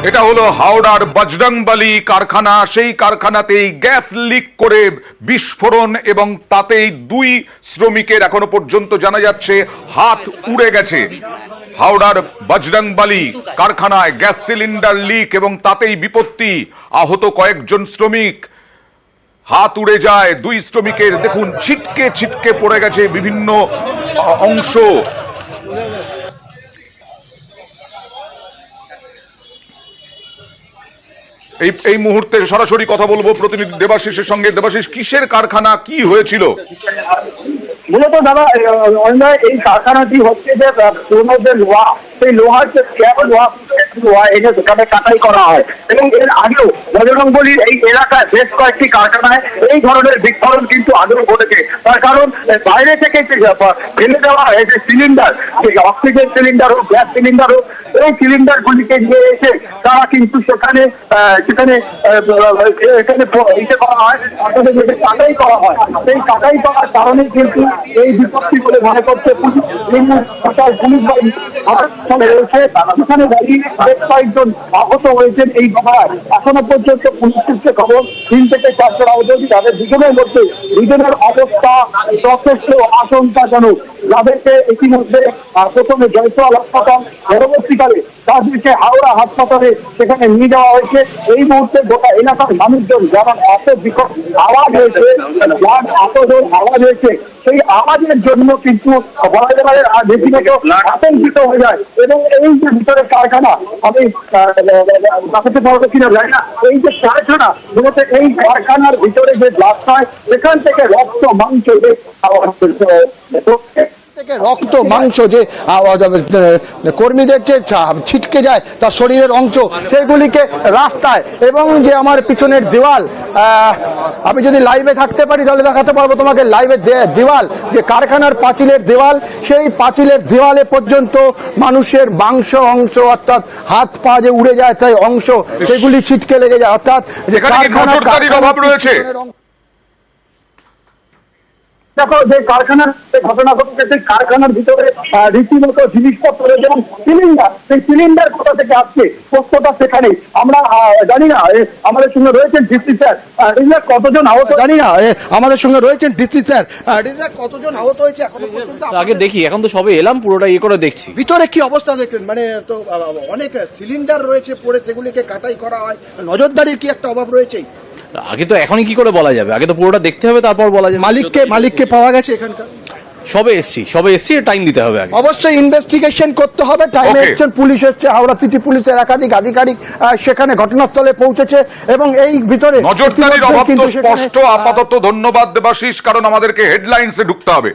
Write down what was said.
এটা হলো হাওড়ার বজরংবলী কারখানা। সেই কারখানাতেই গ্যাস লিক করে বিস্ফোরণ এবং তাতেই 2 শ্রমিকের এখনো পর্যন্ত জানা যাচ্ছে হাত উড়ে গেছে। হাওড়ার বজরংবলী কারখানায় গ্যাস সিলিন্ডার লিক এবং তাতেই বিপত্তি, আহত কয়েকজন শ্রমিক, হাত উড়ে যায় 2 শ্রমিকের। দেখুন ছিটকে ছিটকে পড়ে গেছে বিভিন্ন অংশ। এই মুহূর্তে সরাসরি কথা বলবো প্রতিনিধি দেবাশিসের সঙ্গে। দেবাশিস, কিসের কারখানা, কি হয়েছিল? মূলত দাদা এই কারখানাটি হচ্ছে যে পুরোনো যে লোহা, সেই লোহার যে স্ল্যাব লোহা এনে সেখানে কাটাই করা হয় এবং এর আগেও বজরংবলীর এই এলাকায় বেশ কয়েকটি কারখানায় এই ধরনের বিস্ফোরণ কিন্তু আগেও ঘটেছে। তার কারণ বাইরে থেকে ফেলে দেওয়া যে সিলিন্ডার, অক্সিজেন সিলিন্ডার হোক, গ্যাস সিলিন্ডার হোক, এই সিলিন্ডার গুলিকে নিয়ে এসে তারা কিন্তু সেখানে করা হয়, কাটাই করা হয়। সেই কাটাই করার কারণে কিন্তু এই বিপত্তি বলে মনে করছে পুলিশ বাহিনী রয়েছে। সেখানে দাঁড়িয়ে বেশ কয়েকজন আহত হয়েছেন এই ঘটনায়। এখনো পর্যন্ত পুলিশ সূত্রে খবর 3 থেকে 4 জন আহত, তাদের দুজনের মধ্যে দুজনের অবস্থা যথেষ্ট আশঙ্কাজনক। যাদেরকে ইতিমধ্যে প্রথমে জয়সওয়াল হাসপাতাল, পরবর্তীকালে তাদেরকে হাওড়া হাসপাতালে সেখানে নিয়ে যাওয়া হয়েছে। এই মুহূর্তে গোটা এলাকার মানুষজন যেমন এত বিকট আওয়াজ হয়েছে, আওয়াজ হয়েছে, সেই আওয়াজের জন্য কিন্তু বলা যেতে পারে রীতিমতো আতঙ্কিত হয়ে যায়। এবং এই যে ভিতরে কারখানা, আমি দেখাতে পারবো কিনা জানি না, এই যে কারখানা মূলত এই কারখানার ভিতরে যে ব্লাস্ট হয় সেখান থেকে রক্ত মাংস রক্ত মাংস যে কর্মীদের যে ছিটকে যায় তার শরীরের অংশ, সেগুলিকে রাস্তায়, এবং যে আমার পিছনের দেওয়াল, আমি যদি লাইভে থাকতে পারি তাহলে দেখাতে পারবো তোমাকে লাইভে দেওয়াল, যে কারখানার পাঁচিলের দেওয়াল, সেই পাঁচিলের দেওয়ালে পর্যন্ত মানুষের মাংস অংশ, অর্থাৎ হাত পা যে উড়ে যায় তাই অংশ, সেগুলি ছিটকে লেগে যায়। অর্থাৎ যে কারখানার অভাব রয়েছে। দেখো, যে কারখানার ঘটনা ঘটেছে সেই কারখানার ভিতরে রীতিমতো জিনিসপত্র যেমন সিলিন্ডার, সেই সিলিন্ডার কোথা থেকে আসছে প্রশ্নটা সেখানে। আমরা জানি না, আমাদের সঙ্গে রয়েছেন ডিসি স্যার, কতজন আহত জানি না, আমাদের সঙ্গে রয়েছেন ডিসি স্যার, কতজন আহত হয়েছে এখনো পর্যন্ত আগে দেখি, এখন তো সবে এলাম, পুরোটা করে দেখছি। ভিতরে কি অবস্থা দেখলেন? মানে তো অনেক সিলিন্ডার রয়েছে পড়ে, সেগুলিকে কাটাই করা হয়, নজরদারির কি একটা অভাব রয়েছে? আগে তো এখনই কি করে বলা যাবে, আগে তো পুরোটা দেখতে হবে তারপর বলা যাবে। মালিককে পাওয়া গেছে এখানকার? সবে এসছি, টাইম দিতে হবে আগে। অবশ্যই ইনভেস্টিগেশন করতে হবে। টাইমে এসছেন, পুলিশ এসছে, হাওড়া সিটি পুলিশের একাধিক আধিকারিক সেখানে ঘটনাস্থলে পৌঁছেছে এবং এই ভিতরে নজরদারির অভাব তো স্পষ্ট। আপাতত ধন্যবাদ দেবাশিস, কারণ আমাদেরকে হেডলাইন্সে ঢুকতে হবে।